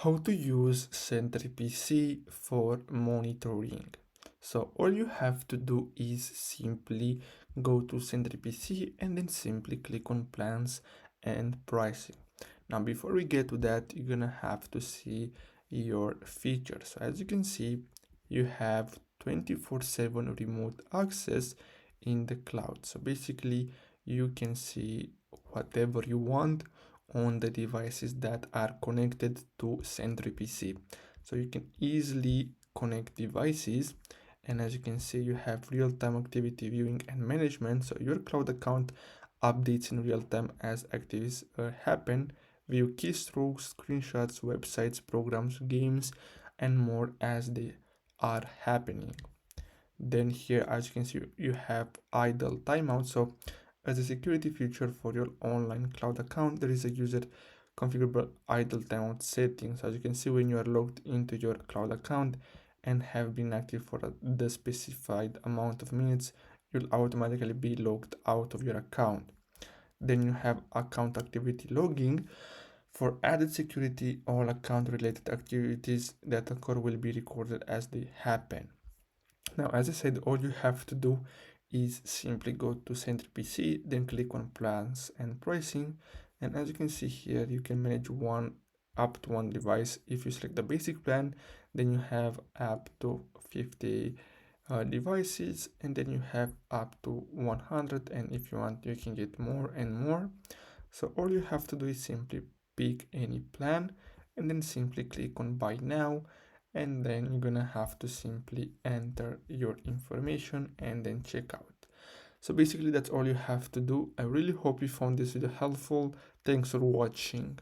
How to use SentryPC for monitoring. So all you have to do is simply go to SentryPC and then simply click on plans and pricing. Now before we get to that, you're gonna have to see your features. So as you can see, you have 24/7 remote access in the cloud. So basically you can see whatever you want on the devices that are connected to SentryPC. So you can easily connect devices, and as you can see, you have real-time activity viewing and management. So your cloud account updates in real time as activities happen. View keystrokes, screenshots, websites, programs, games, and more as they are happening. Then here, as you can see, you have idle timeout. So as a security feature for your online cloud account, there is a user configurable idle timeout settings. As you can see, when you are logged into your cloud account and have been active for the specified amount of minutes, you'll automatically be logged out of your account. Then you have account activity logging. For added security, all account related activities that occur will be recorded as they happen. Now, as I said, all you have to do is simply go to SentryPC, then click on plans and pricing. And as you can see here, you can manage up to one device. If you select the basic plan, then you have up to 50 devices, and then you have up to 100. And if you want, you can get more and more. So all you have to do is simply pick any plan and then simply click on buy now, and then you're gonna have to simply enter your information and then check out. So basically that's all you have to do. I really hope you found this video helpful. Thanks for watching.